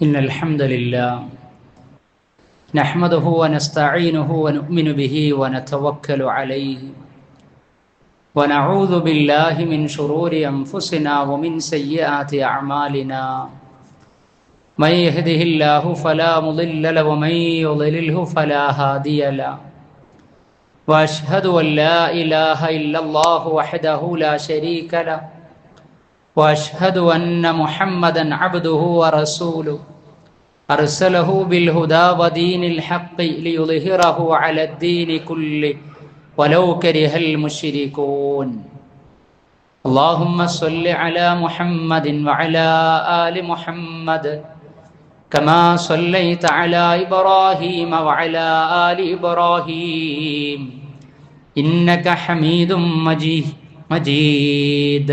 إن الحمد لله نحمده ونستعينه ونؤمن به ونتوكل عليه ونعوذ بالله من شرور أنفسنا ومن سيئات أعمالنا من يهده الله فلا مضل له ومن يضلله فلا هادي له وأشهد أن لا إله إلا الله وحده لا شريك له وأشهد أن محمدا عبده ورسوله أرسله بالهدى ودين الحق ليظهره على الدين كله ولو كره المشركون اللهم صل على محمد وعلى آل محمد كما صليت على إبراهيم وعلى آل إبراهيم إنك حميد مجيد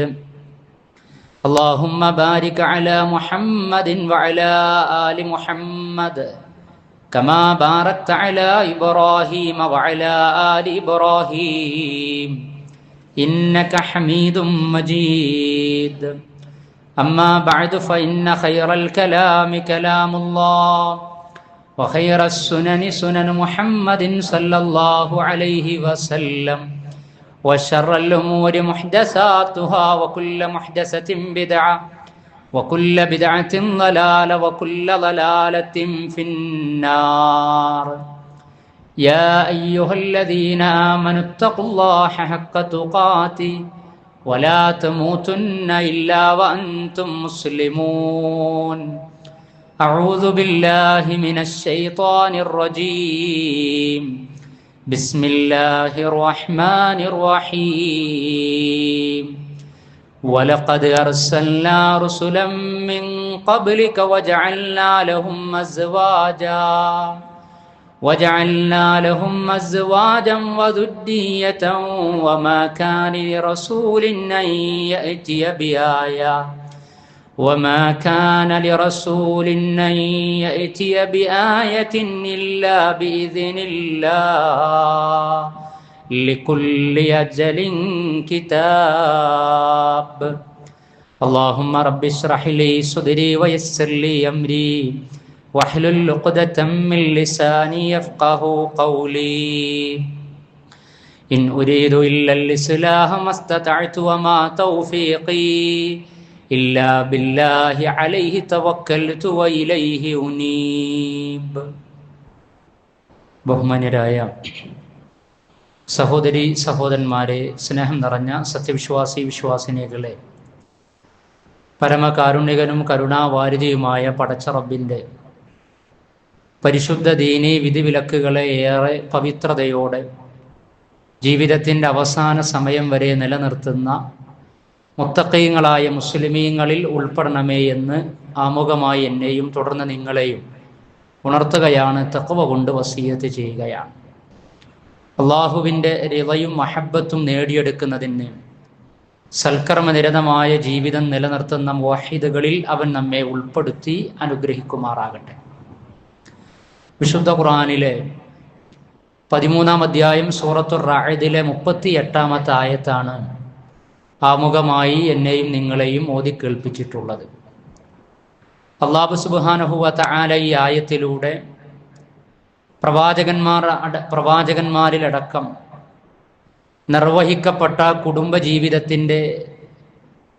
اللهم بارك على محمد وعلى آل محمد كما باركت على إبراهيم وعلى آل إبراهيم إنك حميد مجيد أما بعد فإن خير الكلام كلام الله وخير السنن سنن محمد صلى الله عليه وسلم وشر الأمور محدثاتها وكل محدثة بدعة وكل بدعة ضلالة وكل ضلالة في النار يا أيها الذين آمنوا اتقوا الله حق تقاته ولا تموتن إلا وأنتم مسلمون أعوذ بالله من الشيطان الرجيم بسم الله الرحمن الرحيم ولقد أرسلنا رسلا من قبلك وجعلنا لهم أزواجا وذرية وما كان لرسول أن يأتي بآية إلا بإذن الله لكل أجل كتاب اللهم رب اشرح لي صدري ويسر لي أمري واحلل عقدة من لساني يفقهوا قولي إن أريد إلا الإصلاح ما استطعت وما توفيقي إلا بالله عليه توكلت وإليه أنيب. ബഹുമാന്യരായ സഹോദരി സഹോദരന്മാരെ, സ്നേഹം നിറഞ്ഞ സത്യവിശ്വാസി വിശ്വാസിനികളെ, പരമകാരുണ്യകനും കരുണാവാരിധിയുമായ പടച്ച റബ്ബിൻ്റെ പരിശുദ്ധ ദീനീ വിധിവിലക്കുകളെ ഏറെ പവിത്രതയോടെ ജീവിതത്തിൻ്റെ അവസാന സമയം വരെ നിലനിർത്തുന്ന മുത്തഖീങ്ങളായ മുസ്ലിമീങ്ങളിൽ ഉൾപ്പെടണമേ എന്ന് ആമുഖമായി എന്നെയും തുടർന്ന് നിങ്ങളെയും ഉണർത്തുകയാണ്, തഖ്വ കൊണ്ട് വസിയത്ത് ചെയ്യുകയാണ്. അള്ളാഹുവിൻ്റെ റിളയും മഹബ്ബത്തും നേടിയെടുക്കുന്നതിന് സൽക്കർമ്മനിരതമായ ജീവിതം നിലനിർത്തുന്ന മുവഹിദുകളിൽ അവൻ നമ്മെ ഉൾപ്പെടുത്തി അനുഗ്രഹിക്കുമാറാകട്ടെ. വിശുദ്ധ ഖുർആനിലെ 13-ാം അധ്യായം സൂറത്തുർ റഅദിലെ 38-ാമത്തെ ആയത്താണ് ആമുഖമായി എന്നെയും നിങ്ങളെയും ഓതി കേൾപ്പിച്ചിട്ടുള്ളത്. അല്ലാഹു സുബ്ഹാനഹു വ തആല ഈ ആയത്തിലൂടെ പ്രവാചകന്മാരിലടക്കം നിർവഹിക്കപ്പെട്ട കുടുംബജീവിതത്തിൻ്റെ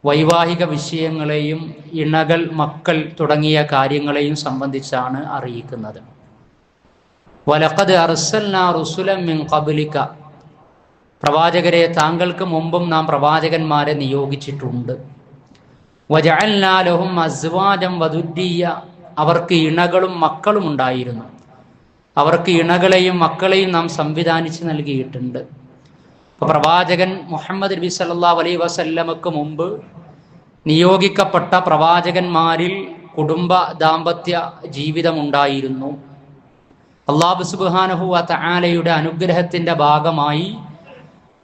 വൈവാഹിക വിഷയങ്ങളെയും ഇണകൾ, മക്കൾ തുടങ്ങിയ കാര്യങ്ങളെയും സംബന്ധിച്ചാണ് അറിയിക്കുന്നത്. വലഖദ് അർസൽനാ റുസുലൻ മിൻ ഖബ്ലിക, പ്രവാചകരെ താങ്കൾക്ക് മുമ്പും നാം പ്രവാചകന്മാരെ നിയോഗിച്ചിട്ടുണ്ട്. വജഅൽനാ ലഹും അസ്വാജൻ വദുരിയ്യ, അവർക്ക് ഇണകളും മക്കളും ഉണ്ടായിരുന്നു. അവർക്ക് ഇണകളെയും മക്കളെയും നാം സംവിധാനിച്ച് നൽകിയിട്ടുണ്ട്. അപ്പോൾ പ്രവാചകൻ മുഹമ്മദ് നബി സല്ലല്ലാഹു അലൈഹി വസല്ലമക്ക് മുമ്പ് നിയോഗിക്കപ്പെട്ട പ്രവാചകന്മാരിൽ കുടുംബ ദാമ്പത്യ ജീവിതമുണ്ടായിരുന്നു. അല്ലാഹു സുബ്ഹാനഹു വ തആലയുടെ അനുഗ്രഹത്തിൻ്റെ ഭാഗമായി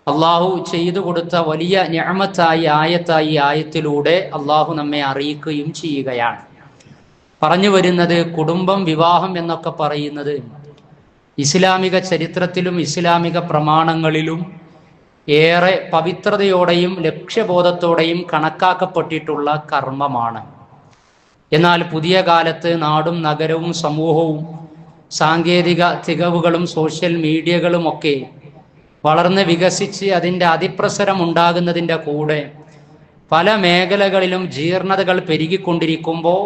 അള്ളാഹു ചെയ്തു കൊടുത്ത വലിയ നിഅമത്തായി ആയത്തിലൂടെ അള്ളാഹു നമ്മെ അറിയിക്കുകയും ചെയ്യുകയാണ്. പറഞ്ഞു വരുന്നത്, കുടുംബം, വിവാഹം എന്നൊക്കെ പറയുന്നത് ഇസ്ലാമിക ചരിത്രത്തിലും ഇസ്ലാമിക പ്രമാണങ്ങളിലും ഏറെ പവിത്രതയോടെയും ലക്ഷ്യബോധത്തോടെയും കണക്കാക്കപ്പെട്ടിട്ടുള്ള കർമ്മമാണ്. എന്നാൽ പുതിയ കാലത്ത് നാടും നഗരവും സമൂഹവും സാങ്കേതിക തികവുകളും സോഷ്യൽ മീഡിയകളും ഒക്കെ വളർന്ന് വികസിച്ച് അതിൻ്റെ അതിപ്രസരം ഉണ്ടാകുന്നതിൻ്റെ കൂടെ പല മേഖലകളിലും ജീർണതകൾ പെരുകിക്കൊണ്ടിരിക്കുമ്പോൾ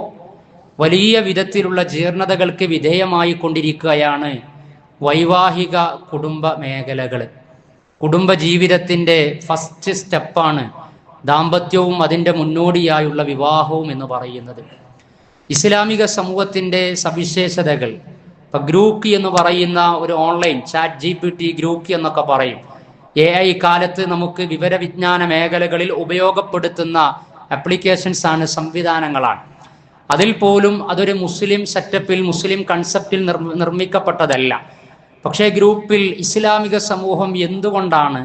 വലിയ വിധത്തിലുള്ള ജീർണതകൾക്ക് വിധേയമായി കൊണ്ടിരിക്കുകയാണ് വൈവാഹിക കുടുംബ മേഖലകൾ. കുടുംബ ജീവിതത്തിൻ്റെ ഫസ്റ്റ് സ്റ്റെപ്പാണ് ദാമ്പത്യവും അതിൻ്റെ മുന്നോടിയായുള്ള വിവാഹവും എന്ന് പറയുന്നത്. ഇസ്ലാമിക സമൂഹത്തിൻ്റെ സവിശേഷതകൾ, ഇപ്പം ഗ്രൂക്ക് എന്ന് പറയുന്ന ഒരു ഓൺലൈൻ ചാറ്റ് GPT ഗ്രൂക്ക് എന്നൊക്കെ പറയും, AI കാലത്ത് നമുക്ക് വിവരവിജ്ഞാന മേഖലകളിൽ ഉപയോഗപ്പെടുത്തുന്ന ആപ്ലിക്കേഷൻസ് ആണ്, സംവിധാനങ്ങളാണ്. അതിൽ പോലും അതൊരു മുസ്ലിം സെറ്റപ്പിൽ മുസ്ലിം കൺസെപ്റ്റിൽ നിർമ്മിക്കപ്പെട്ടതല്ല. പക്ഷേ ഗ്രൂപ്പിൽ ഇസ്ലാമിക സമൂഹം എന്തുകൊണ്ടാണ്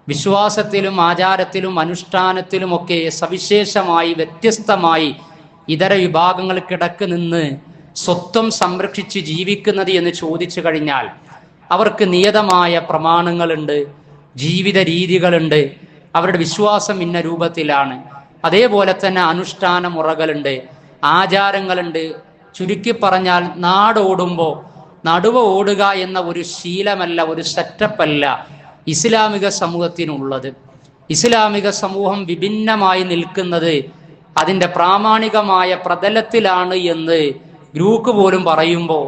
വിശ്വാസത്തിലും ആചാരത്തിലും അനുഷ്ഠാനത്തിലുമൊക്കെ സവിശേഷമായി വ്യത്യസ്തമായി ഇതര വിഭാഗങ്ങൾക്കിടക്ക് നിന്ന് സ്വത്വം സംരക്ഷിച്ച് ജീവിക്കുന്നത് എന്ന് ചോദിച്ചു കഴിഞ്ഞാൽ അവർക്ക് നിയതമായ പ്രമാണങ്ങളുണ്ട്, ജീവിത രീതികളുണ്ട്, അവരുടെ വിശ്വാസം ഇന്ന രൂപത്തിലാണ്, അതേപോലെ തന്നെ അനുഷ്ഠാന മുറകളുണ്ട്, ആചാരങ്ങളുണ്ട്. ചുരുക്കി പറഞ്ഞാൽ നാടോടുമ്പോൾ നടുവ ഓടുക എന്ന ഒരു ശീലമല്ല, ഒരു സെറ്റപ്പല്ല ഇസ്ലാമിക സമൂഹത്തിനുള്ളത്. ഇസ്ലാമിക സമൂഹം വിഭിന്നമായി നിൽക്കുന്നത് അതിൻ്റെ പ്രാമാണികമായ പ്രതലത്തിലാണ് എന്ന് ഗ്രൂപ്പ് പോലും പറയുമ്പോൾ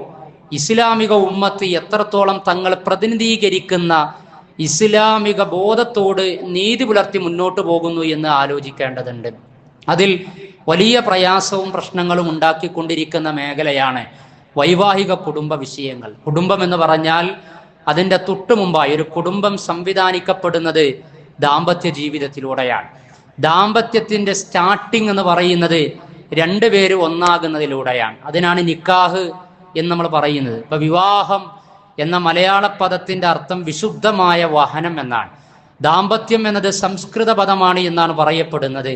ഇസ്ലാമിക ഉമ്മത്ത് എത്രത്തോളം തങ്ങൾ പ്രതിനിധീകരിക്കുന്ന ഇസ്ലാമിക ബോധത്തോട് നീതി പുലർത്തി മുന്നോട്ട് പോകുന്നു എന്ന് ആലോചിക്കേണ്ടതുണ്ട്. അതിൽ വലിയ പ്രയാസവും പ്രശ്നങ്ങളും ഉണ്ടാക്കിക്കൊണ്ടിരിക്കുന്ന മേഖലയാണ് വൈവാഹിക കുടുംബ വിഷയങ്ങൾ. കുടുംബം എന്ന് പറഞ്ഞാൽ അതിൻ്റെ തൊട്ടു മുമ്പായി ഒരു കുടുംബം സംവിധാനിക്കപ്പെടുന്നത് ദാമ്പത്യ ജീവിതത്തിലൂടെയാണ്. ദാമ്പത്യത്തിൻ്റെ സ്റ്റാർട്ടിങ് എന്ന് പറയുന്നത് രണ്ടുപേര് ഒന്നാകുന്നതിലൂടെയാണ്. അതിനാണ് നിക്കാഹ് എന്ന് നമ്മൾ പറയുന്നത്. ഇപ്പൊ വിവാഹം എന്ന മലയാള പദത്തിന്റെ അർത്ഥം വിശുദ്ധമായ വഹനം എന്നാണ്. ദാമ്പത്യം എന്നത് സംസ്കൃത പദമാണ് എന്നാണ് പറയപ്പെടുന്നത്.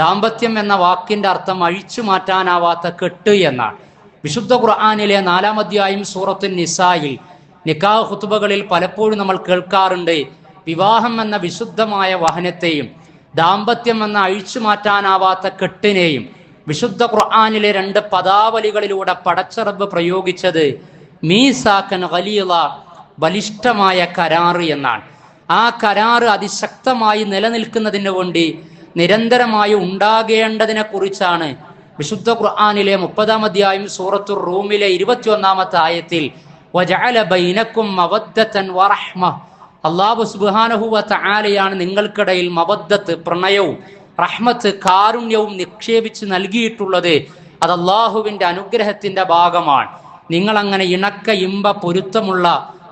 ദാമ്പത്യം എന്ന വാക്കിന്റെ അർത്ഥം അഴിച്ചു മാറ്റാനാവാത്ത കെട്ട് എന്നാണ്. വിശുദ്ധ ഖുർആനിലെ 4-ാം അധ്യായം സൂറത്തുൻ നിസായിൽ നിക്കാഹ് ഖുതുബകളിൽ പലപ്പോഴും നമ്മൾ കേൾക്കാറുണ്ട്, വിവാഹം എന്ന വിശുദ്ധമായ വഹനത്തെയും ദാമ്പത്യം എന്ന അഴിച്ചു മാറ്റാനാവാത്ത കെട്ടിനെയും വിശുദ്ധ ഖുർആനിലെ 2 പദാവലികളിലൂടെ പടച്ചറബ് പ്രയോഗിച്ചത് മീസാക്കൻ ഖലീല, ബലിഷ്ഠമായ കരാറ് എന്നാണ്. ആ കരാറ് അതിശക്തമായി നിലനിൽക്കുന്നതിന് വേണ്ടി നിരന്തരമായി ഉണ്ടാകേണ്ടതിനെ കുറിച്ചാണ് വിശുദ്ധ ഖുർആനിലെ 30-ാം അധ്യായം സൂറത്തുർ റൂമിലെ 21-ാമത്തെ ആയത്തിൽ വജഅല ബൈനക്കും മവദ്ദതൻ വറഹ്മ, അല്ലാഹു സുബ്ഹാനഹു വ തആലയാണ് നിങ്ങൾക്കിടയിൽ മവദ്ദത്ത്, പ്രണയവും റഹ്മത്ത്, കാരുണ്യവും നിക്ഷേപിച്ച് നൽകിയിട്ടുള്ളത്. അത് അള്ളാഹുവിന്റെ അനുഗ്രഹത്തിന്റെ ഭാഗമാണ്. നിങ്ങൾ അങ്ങനെ ഇണക്ക ഇമ്പ പൊരുത്തമുള്ള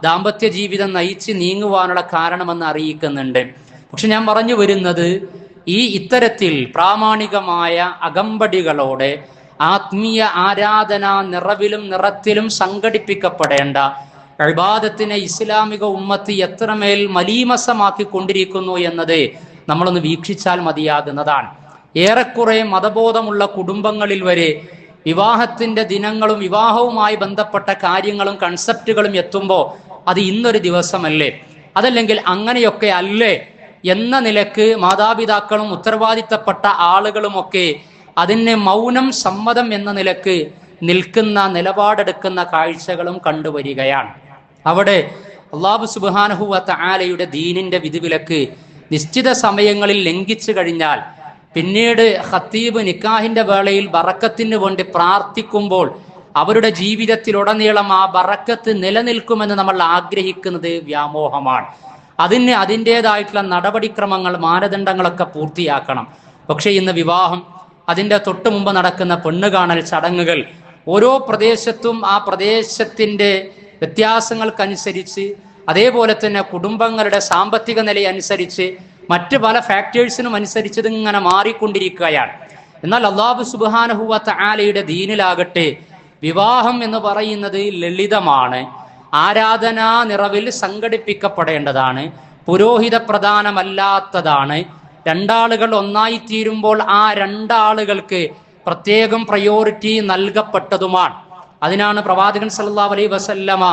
ദാമ്പത്യ ജീവിതം നയിച്ച് നീങ്ങുവാനുള്ള കാരണമെന്ന് അറിയിക്കുന്നുണ്ട്. പക്ഷെ ഞാൻ പറഞ്ഞു വരുന്നത്, ഈ ഇത്തരത്തിൽ പ്രാമാണികമായ അകമ്പടികളോടെ ആത്മീയ ആരാധന നിറവിലും നിറത്തിലും സംഘടിപ്പിക്കപ്പെടേണ്ട ഇബാദത്തിനെ ഇസ്ലാമിക ഉമ്മത്ത് എത്രമേൽ മലീമസമാക്കിക്കൊണ്ടിരിക്കുന്നു എന്നത് നമ്മളൊന്ന് വീക്ഷിച്ചാൽ മതിയാകുന്നതാണ്. ഏറെക്കുറെ മതബോധമുള്ള കുടുംബങ്ങളിൽ വരെ വിവാഹത്തിന്റെ ദിനങ്ങളും വിവാഹവുമായി ബന്ധപ്പെട്ട കാര്യങ്ങളും കൺസെപ്റ്റുകളും എത്തുമ്പോൾ അത് ഇന്നൊരു ദിവസമല്ലേ, അതല്ലെങ്കിൽ അങ്ങനെയൊക്കെ അല്ലേ എന്ന നിലക്ക് മാതാപിതാക്കളും ഉത്തരവാദിത്തപ്പെട്ട ആളുകളുമൊക്കെ അതിന് മൗനം സമ്മതം എന്ന നിലക്ക് നിൽക്കുന്ന നിലപാടെടുക്കുന്ന കാഴ്ചകളും കണ്ടുവരികയാണ്. അവിടെ അല്ലാഹു സുബ്ഹാനഹു വ തആലയുടെ ദീനിന്റെ വിധിവിലക്ക് നിശ്ചിത സമയങ്ങളിൽ ലംഘിച്ചു കഴിഞ്ഞാൽ പിന്നീട് ഖത്തീബ് നിക്കാഹിന്റെ വേളയിൽ ബറക്കത്തിന് വേണ്ടി പ്രാർത്ഥിക്കുമ്പോൾ അവരുടെ ജീവിതത്തിലുടനീളം ആ ബറക്കത്ത് നിലനിൽക്കുമെന്ന് നമ്മൾ ആഗ്രഹിക്കുന്നത് വ്യാമോഹമാണ്. അതിന് അതിൻ്റെതായിട്ടുള്ള നടപടിക്രമങ്ങൾ, മാനദണ്ഡങ്ങളൊക്കെ പൂർത്തിയാക്കണം. പക്ഷെ ഇന്ന് വിവാഹം, അതിൻ്റെ തൊട്ടു മുമ്പ് നടക്കുന്ന പെണ്ണുകാണൽ ചടങ്ങുകൾ, ഓരോ പ്രദേശത്തും ആ പ്രദേശത്തിൻ്റെ വ്യത്യാസങ്ങൾക്കനുസരിച്ച്, അതേപോലെ തന്നെ കുടുംബങ്ങളുടെ സാമ്പത്തിക നിലയനുസരിച്ച്, മറ്റ് പല ഫാക്ടേഴ്സിനും അനുസരിച്ച് ഇതിങ്ങനെ മാറിക്കൊണ്ടിരിക്കുകയാണ്. എന്നാൽ അല്ലാഹു സുബ്ഹാനഹു വ തആലയുടെ ദീനിലാകട്ടെ വിവാഹം എന്ന് പറയുന്നത് ലളിതമാണ്, ആരാധനാ നിറവിൽ സംഘടിപ്പിക്കപ്പെടേണ്ടതാണ്, പുരോഹിത പ്രധാനമല്ലാത്തതാണ്. രണ്ടാളുകൾ ഒന്നായിത്തീരുമ്പോൾ ആ രണ്ടാളുകൾക്ക് പ്രത്യേകം പ്രയോറിറ്റി നൽകപ്പെട്ടതുമാണ്. അതിനാണ് പ്രവാചകൻ സല്ലല്ലാഹു അലൈഹി വസല്ലമ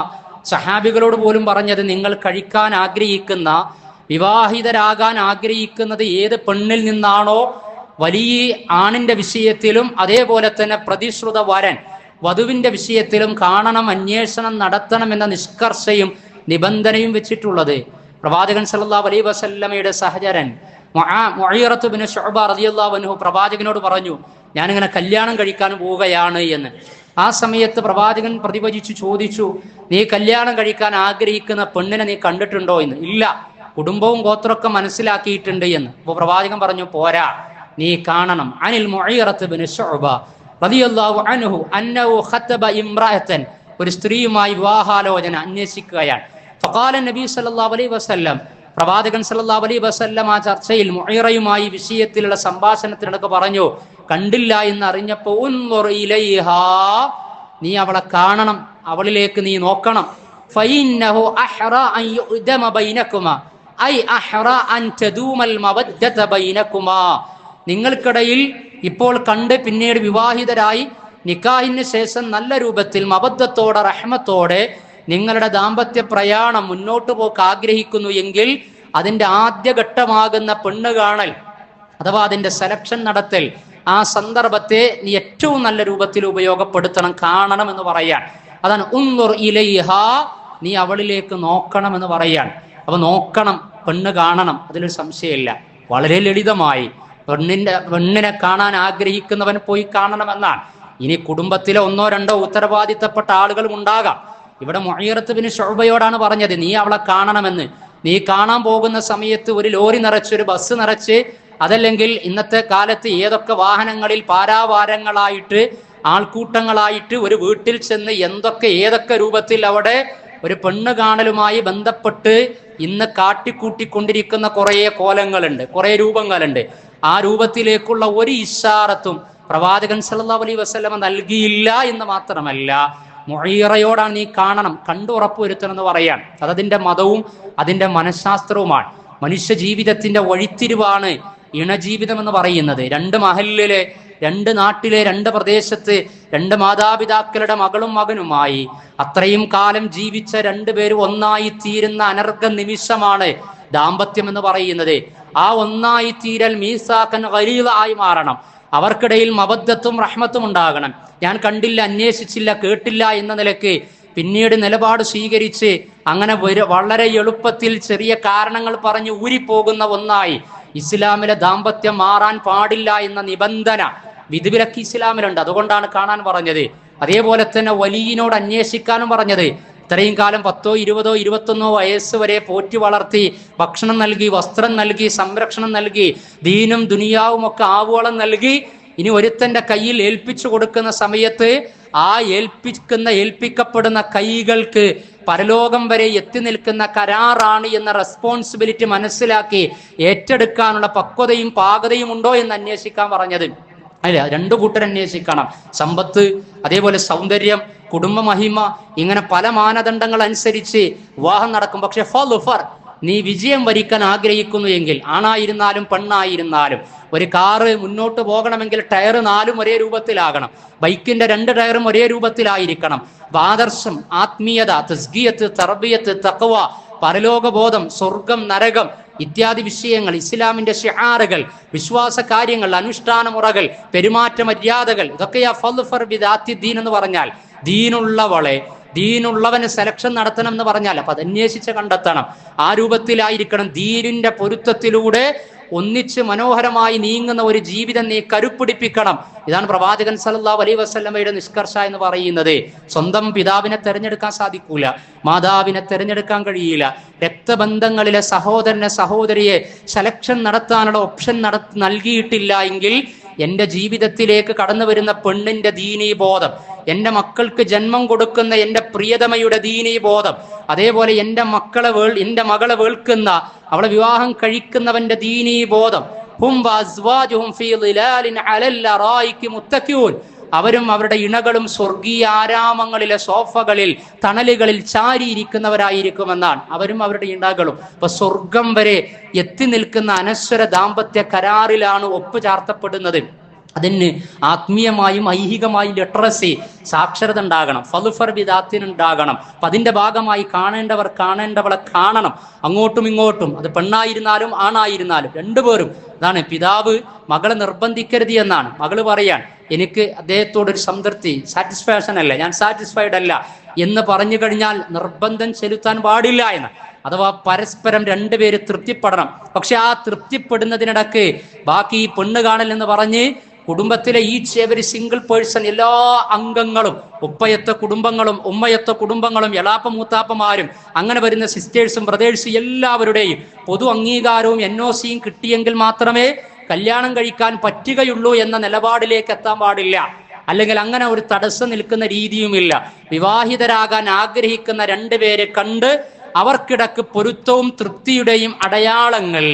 സഹാബികളോട് പോലും പറഞ്ഞത്, നിങ്ങൾ കഴിക്കാൻ ആഗ്രഹിക്കുന്ന, വിവാഹിതരാകാൻ ആഗ്രഹിക്കുന്നത് ഏത് പെണ്ണിൽ നിന്നാണോ വലിയ ആണിന്റെ വിഷയത്തിലും അതേപോലെ തന്നെ പ്രതിശ്രുത വരൻ വധുവിന്റെ വിഷയത്തിലും കാണണം, അന്വേഷണം നടത്തണം എന്ന നിഷ്കർഷയും നിബന്ധനയും വെച്ചിട്ടുള്ളത്. പ്രവാചകൻ സല്ലല്ലാഹു അലൈഹി വസല്ലമയുടെ സഹചരൻ മുഈറത്ത് ബിൻ ശുഅബ റളിയല്ലാഹു അൻഹു പ്രവാചകനോട് പറഞ്ഞു, ഞാനിങ്ങനെ കല്യാണം കഴിക്കാൻ പോവുകയാണ് എന്ന്. ആ സമയത്ത് പ്രവാചകൻ പ്രതിവചിച്ചു ചോദിച്ചു, നീ കല്യാണം കഴിക്കാൻ ആഗ്രഹിക്കുന്ന പെണ്ണിനെ നീ കണ്ടിട്ടുണ്ടോ എന്ന്. ഇല്ല, കുടുംബവും ഗോത്രമൊക്കെ മനസ്സിലാക്കിയിട്ടുണ്ട് എന്ന്. അപ്പോൾ പ്രവാചകൻ പറഞ്ഞു, പോരാ, നീ കാണണം. അനിൽ മുഈറത്ത് ബിൻ ശുഅബ റളിയല്ലാഹു അൻഹു അന്നഹു ഖതബ ഇംറഅതൻ, ഒരു സ്ത്രീയുമായി വിവാഹാലോചന അന്വേഷിക്കുകയാണ്. ഫഖാല നബി സല്ലല്ലാഹു അലൈഹി വസല്ലം, പ്രവാചകൻ സല്ലല്ലാഹു അലൈഹി വസല്ലം ആ ചർച്ചയിൽ മുഈറയുമായി വിഷയത്തിലുള്ള സംഭാഷണത്തിനൊക്കെ പറഞ്ഞു, കണ്ടില്ല എന്ന് അറിഞ്ഞപ്പോൾ ഉൻദുർ ഇലൈഹാ, നീ അവളെ കാണണം, അവളിലേക്ക് നീ നോക്കണം. ഫഇന്നഹു അഹ്റാ അൻ യുദമ ബൈനകുമാ ഐ അഹ്റാ അൻ തദൂമൽ മവദ്ദത ബൈനകുമാ, നിങ്ങൾക്കിടയിൽ ഇപ്പോൾ കണ്ട് പിന്നീട് വിവാഹിതരായി നിക്കാഹിന് ശേഷം നല്ല രൂപത്തിൽ മബദ്ധത്തോടെ റഹ്മത്തോടെ നിങ്ങളുടെ ദാമ്പത്യ പ്രയാണം മുന്നോട്ട് പോക്ക് ആഗ്രഹിക്കുന്നു എങ്കിൽ അതിന്റെ ആദ്യഘട്ടമാകുന്ന പെണ്ണ് കാണൽ അഥവാ അതിന്റെ സെലക്ഷൻ നടത്തൽ, ആ സന്ദർഭത്തെ നീ ഏറ്റവും നല്ല രൂപത്തിൽ ഉപയോഗപ്പെടുത്തണം, കാണണം എന്ന് പറയാൻ. അതാണ് ഉൻദുർ ഇലൈഹാ, നീ അവളിലേക്ക് നോക്കണം എന്ന് പറയാൻ. അപ്പൊ നോക്കണം, പെണ്ണ് കാണണം, അതിലൊരു സംശയമില്ല. വളരെ ലളിതമായി പെണ്ണിനെ കാണാൻ ആഗ്രഹിക്കുന്നവൻ പോയി കാണണമെന്നാണ്. ഇനി കുടുംബത്തിലെ ഒന്നോ രണ്ടോ ഉത്തരവാദിത്തപ്പെട്ട ആളുകളും ഉണ്ടാകാം. ഇവിടെ മുഈറത്ത് ബിൻ ശുഅബയോടാണ് പറഞ്ഞത്, നീ അവളെ കാണണമെന്ന്. നീ കാണാൻ പോകുന്ന സമയത്ത് ഒരു ലോറി നിറച്ച്, ഒരു ബസ് നിറച്ച്, അതല്ലെങ്കിൽ ഇന്നത്തെ കാലത്ത് ഏതൊക്കെ വാഹനങ്ങളിൽ പാരാവാരങ്ങളായിട്ട് ആൾക്കൂട്ടങ്ങളായിട്ട് ഒരു വീട്ടിൽ ചെന്ന് ഏതൊക്കെ രൂപത്തിൽ അവിടെ ഒരു പെണ്ണ് കാണലുമായി ബന്ധപ്പെട്ട് ഇന്ന് കാട്ടിക്കൂട്ടിക്കൊണ്ടിരിക്കുന്ന കുറേ കോലങ്ങളുണ്ട്, കുറേ രൂപങ്ങളുണ്ട്. ആ രൂപത്തിലേക്കുള്ള ഒരു ഇശാറത്തും പ്രവാചകൻ സല്ലല്ലാഹു അലൈഹി വസല്ലം നൽകിയില്ല എന്ന് മാത്രമല്ല, മുഈറയോടാണ് നീ കാണണം, കണ്ടു ഉറപ്പുവരുത്തണം എന്ന് പറയാൻ. അതതിന്റെ മതവും അതിന്റെ മനഃശാസ്ത്രവുമാണ്. മനുഷ്യ ജീവിതത്തിന്റെ വഴിത്തിരിവാണ് ഇണജീവിതം എന്ന് പറയുന്നത്. രണ്ട് മഹല്ലിലെ, രണ്ട് നാട്ടിലെ, രണ്ട് പ്രദേശത്ത്, രണ്ട് മാതാപിതാക്കളുടെ മകളും മകനുമായി അത്രയും കാലം ജീവിച്ച രണ്ടുപേരും ഒന്നായി തീരുന്ന അനർഘ നിമിഷമാണ് ദാമ്പത്യം എന്ന് പറയുന്നത്. ആ ഒന്നായി തീരൽ മീസാക്കൻ ഗലീദ ആയി മാറണം. അവർക്കിടയിൽ മബദ്ധത്തും റഹ്മത്തും ഉണ്ടാകണം. ഞാൻ കണ്ടില്ല, അന്വേഷിച്ചില്ല, കേട്ടില്ല എന്ന നിലയ്ക്ക് പിന്നീട് നിലപാട് സ്വീകരിച്ച് അങ്ങനെ വളരെ എളുപ്പത്തിൽ ചെറിയ കാരണങ്ങൾ പറഞ്ഞ് ഊരിപ്പോകുന്ന ഒന്നായി ഇസ്ലാമിലെ ദാമ്പത്യം മാറാൻ പാടില്ല എന്ന നിബന്ധന, വിധിവിലക്ക് ഇസ്ലാമിലുണ്ട്. അതുകൊണ്ടാണ് കാണാൻ പറഞ്ഞത്. അതേപോലെ തന്നെ വലിയനോട് അന്വേഷിക്കാനും പറഞ്ഞത്. ഇത്രയും കാലം 10, 20, 21 വയസ്സ് വരെ പോറ്റി വളർത്തി ഭക്ഷണം നൽകി, വസ്ത്രം നൽകി, സംരക്ഷണം നൽകി, ദീനും ദുനിയാവും ഒക്കെ ആവോളം നൽകി, ഇനി ഒരുത്തന്റെ കയ്യിൽ ഏൽപ്പിച്ചു കൊടുക്കുന്ന സമയത്ത് ആ ഏൽപ്പിക്കപ്പെടുന്ന കൈകൾക്ക് പരലോകം വരെ എത്തി നിൽക്കുന്ന കരാറാണ് എന്ന റെസ്പോൺസിബിലിറ്റി മനസ്സിലാക്കി ഏറ്റെടുക്കാനുള്ള പക്വതയും പാകതയും ഉണ്ടോ എന്ന് അന്വേഷിക്കാൻ പറഞ്ഞത്. അല്ല, രണ്ടു കൂട്ടർ അന്വേഷിക്കണം. സമ്പത്ത്, അതേപോലെ സൗന്ദര്യം, കുടുംബ മഹിമ, ഇങ്ങനെ പല മാനദണ്ഡങ്ങൾ അനുസരിച്ച് വിവാഹം നടക്കും. പക്ഷെ നീ വിജയം വരിക്കാൻ ആഗ്രഹിക്കുന്നു എങ്കിൽ, ആണായിരുന്നാലും പെണ്ണായിരുന്നാലും, ഒരു കാറ് മുന്നോട്ട് പോകണമെങ്കിൽ ടയർ 4 ഒരേ രൂപത്തിലാകണം, ബൈക്കിന്റെ 2 ടയറും ഒരേ രൂപത്തിലായിരിക്കണം. ആദർശം, ആത്മീയത, തസ്കിയത്ത്, തർബിയത്ത്, തഖ്വ, പരലോകബോധം, സ്വർഗം, നരകം ഇത്യാദി വിഷയങ്ങൾ, ഇസ്ലാമിന്റെ ഷിആറുകൾ, വിശ്വാസ കാര്യങ്ങൾ, അനുഷ്ഠാന മുറകൾ, പെരുമാറ്റ മര്യാദകൾ, ഇതൊക്കെയാ ഫദ്ഫർ ബിദാത്തി ദീൻ എന്ന് പറഞ്ഞാൽ. ദീനുള്ളവന് സെലക്ഷൻ നടത്തണം എന്ന് പറഞ്ഞാൽ അപ്പൊ അത് അന്വേഷിച്ച് കണ്ടെത്തണം. ആ രൂപത്തിലായിരിക്കണം. ദീനിന്റെ പൊരുത്തത്തിലൂടെ ഒന്നിച്ച് മനോഹരമായി നീങ്ങുന്ന ഒരു ജീവിതം നീ കരുപ്പിടിപ്പിക്കണം. ഇതാണ് പ്രവാചകൻ സല്ലല്ലാഹു അലൈഹി വസല്ലമയുടെ നിഷ്കർഷ എന്ന് പറയുന്നത്. സ്വന്തം പിതാവിനെ തെരഞ്ഞെടുക്കാൻ സാധിക്കൂല, മാതാവിനെ തെരഞ്ഞെടുക്കാൻ കഴിയില്ല. രക്തബന്ധങ്ങളിലെ സഹോദരനെ, സഹോദരിയെ സെലക്ഷൻ നടത്താനുള്ള ഓപ്ഷൻ നൽകിയിട്ടില്ല എങ്കിൽ എൻ്റെ ജീവിതത്തിലേക്ക് കടന്നു വരുന്ന പെണ്ണിന്റെ ദീനീ ബോധം, എൻ്റെ മക്കൾക്ക് ജന്മം കൊടുക്കുന്ന എൻ്റെ പ്രിയതമയുടെ ദീനീ ബോധം, അതേപോലെ എൻ്റെ മകളെ വേൾക്കുന്ന, അവളെ വിവാഹം കഴിക്കുന്നവന്റെ ദീനീ ബോധം, അവരും അവരുടെ ഇണകളും സ്വർഗീയ ആരാമങ്ങളിലെ സോഫകളിൽ, തണലുകളിൽ ചാരിയിരിക്കുന്നവരായിരിക്കുമെന്നാണ്. അവരും അവരുടെ ഇണകളും. അപ്പൊ സ്വർഗം വരെ എത്തി നിൽക്കുന്ന അനശ്വര ദാമ്പത്യ കരാറിലാണ് ഒപ്പ് ചാർത്തപ്പെടുന്നത്. അതിന് ആത്മീയമായും ഐഹികമായും ലിറ്ററസി, സാക്ഷരത ഉണ്ടാകണം. ഫളുഫർ ബിദാത്തിനുണ്ടാകണം. അപ്പം അതിൻ്റെ ഭാഗമായി കാണേണ്ടവർ കാണേണ്ടവളെ കാണണം, അങ്ങോട്ടും ഇങ്ങോട്ടും. അത് പെണ്ണായിരുന്നാലും ആണായിരുന്നാലും രണ്ടുപേരും. അതാണ് പിതാവ് മകളെ നിർബന്ധിക്കരുത് എന്നാണ്. മകള് പറയാൻ എനിക്ക് അദ്ദേഹത്തോടൊരു സംതൃപ്തി, സാറ്റിസ്ഫാക്ഷൻ അല്ല, ഞാൻ സാറ്റിസ്ഫൈഡ് അല്ല എന്ന് പറഞ്ഞു കഴിഞ്ഞാൽ നിർബന്ധം ചെലുത്താൻ പാടില്ല എന്ന്. അഥവാ പരസ്പരം രണ്ടുപേര് തൃപ്തിപ്പെടണം. പക്ഷെ ആ തൃപ്തിപ്പെടുന്നതിനിടക്ക് ബാക്കി ഈ പെണ്ണ് കാണൽ എന്ന് പറഞ്ഞ് കുടുംബത്തിലെ ഈച്ച് എവരി സിംഗിൾ പേഴ്സൺ, എല്ലാ അംഗങ്ങളും, ഉപ്പയത്തെ കുടുംബങ്ങളും ഉമ്മയത്തെ കുടുംബങ്ങളും എളാപ്പ മൂത്താപ്പമാരും അങ്ങനെ വരുന്ന സിസ്റ്റേഴ്സും ബ്രദേഴ്സും എല്ലാവരുടെയും പൊതു അംഗീകാരവും NOCയും കിട്ടിയെങ്കിൽ മാത്രമേ കല്യാണം കഴിക്കാൻ പറ്റുകയുള്ളൂ എന്ന നിലപാടിലേക്ക് എത്താൻ പാടില്ല. അല്ലെങ്കിൽ അങ്ങനെ ഒരു തടസ്സം നിൽക്കുന്ന രീതിയുമില്ല. വിവാഹിതരാകാൻ ആഗ്രഹിക്കുന്ന രണ്ടുപേരെ കണ്ട് അവർക്കിടക്ക് പൊരുത്തവും തൃപ്തിയുടെയും അടയാളങ്ങൾ,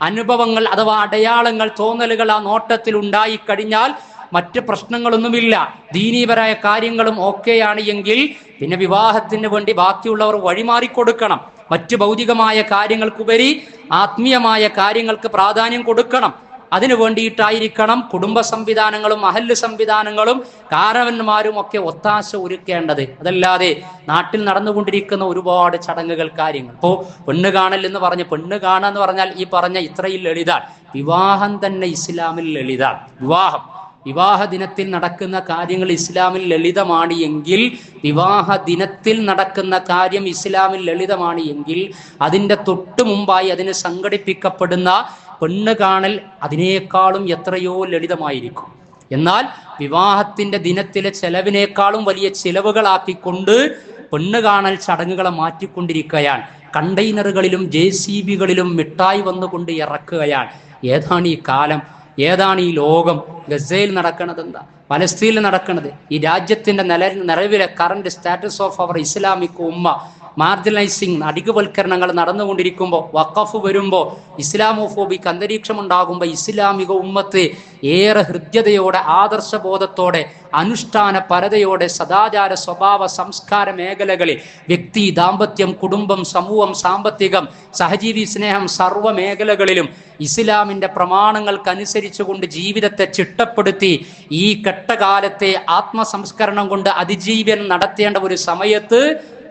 അനുഭവങ്ങൾ അഥവാ അടയാളങ്ങൾ, തോന്നലുകൾ ആ നോട്ടത്തിൽ ഉണ്ടായിക്കഴിഞ്ഞാൽ മറ്റ് പ്രശ്നങ്ങളൊന്നുമില്ല. ദീനീപരായ കാര്യങ്ങളും ഓക്കെയാണ് എങ്കിൽ പിന്നെ വിവാഹത്തിന് വേണ്ടി ബാക്കിയുള്ളവർ വഴിമാറിക്കൊടുക്കണം. മറ്റ് ഭൗതികമായ കാര്യങ്ങൾക്കുപരി ആത്മീയമായ കാര്യങ്ങൾക്ക് പ്രാധാന്യം കൊടുക്കണം. അതിനു വേണ്ടിയിട്ടായിരിക്കണം കുടുംബ സംവിധാനങ്ങളും മഹല്ല് സംവിധാനങ്ങളും കാരണവന്മാരും ഒക്കെ ഒത്താശ ഒരുക്കേണ്ടത്. അതല്ലാതെ നാട്ടിൽ നടന്നുകൊണ്ടിരിക്കുന്ന ഒരുപാട് ചടങ്ങുകൾ, കാര്യങ്ങൾ. ഇപ്പോൾ പെണ്ണ് കാണൽ എന്ന് പറഞ്ഞ്, പെണ്ണ് കാണുക എന്ന് പറഞ്ഞാൽ ഈ പറഞ്ഞ ഇത്രയും ലളിതാണ്. വിവാഹം തന്നെ ഇസ്ലാമിൽ ലളിതാണ്. വിവാഹ ദിനത്തിൽ നടക്കുന്ന കാര്യങ്ങൾ ഇസ്ലാമിൽ ലളിതമാണ് എങ്കിൽ, വിവാഹ ദിനത്തിൽ നടക്കുന്ന കാര്യം ഇസ്ലാമിൽ ലളിതമാണ് എങ്കിൽ, അതിൻ്റെ തൊട്ട് മുമ്പായി അതിന് സംഘടിപ്പിക്കപ്പെടുന്ന പെണ്ണ് കാണൽ അതിനേക്കാളും എത്രയോ ലളിതമായിരിക്കും. എന്നാൽ വിവാഹത്തിന്റെ ദിനത്തിലെ ചെലവിനേക്കാളും വലിയ ചിലവുകളാക്കിക്കൊണ്ട് പെണ്ണ് കാണൽ ചടങ്ങുകളെ മാറ്റിക്കൊണ്ടിരിക്കുകയാണ്. കണ്ടെയ്നറുകളിലും JCBകളിലും മിഠായി വന്നുകൊണ്ട് ഇറക്കുകയാണ്. ഏതാണ് ഈ കാലം? ഏതാണ് ഈ ലോകം? ഗസയിൽ നടക്കുന്നത് എന്താ? പലസ്തീനിൽ നടക്കുന്നത്? ഈ രാജ്യത്തിന്റെ നിലവിലെ current status of our Islamic ഉമ്മ മാർജിനലൈസിങ്, അധികവൽക്കരണങ്ങൾ നടന്നുകൊണ്ടിരിക്കുമ്പോൾ, വഖഫ് വരുമ്പോൾ, ഇസ്ലാമോഫോബിക് അന്തരീക്ഷം ഉണ്ടാകുമ്പോൾ ഇസ്ലാമിക ഉമ്മത്ത് ഏറെ ഹൃദ്യതയോടെ, ആദർശബോധത്തോടെ, അനുഷ്ഠാന പരതയോടെ, സദാചാര സ്വഭാവ സംസ്കാര മേഖലകളിൽ, വ്യക്തി, ദാമ്പത്യം, കുടുംബം, സമൂഹം, സാമ്പത്തികം, സഹജീവി സ്നേഹം, സർവ്വ മേഖലകളിലും ഇസ്ലാമിന്റെ പ്രമാണങ്ങൾക്കനുസരിച്ചുകൊണ്ട് ജീവിതത്തെ ചിട്ടപ്പെടുത്തി ഈ കെട്ടകാലത്തെ ആത്മസംസ്കരണം കൊണ്ട് അതിജീവനം നടത്തേണ്ട ഒരു സമയത്ത്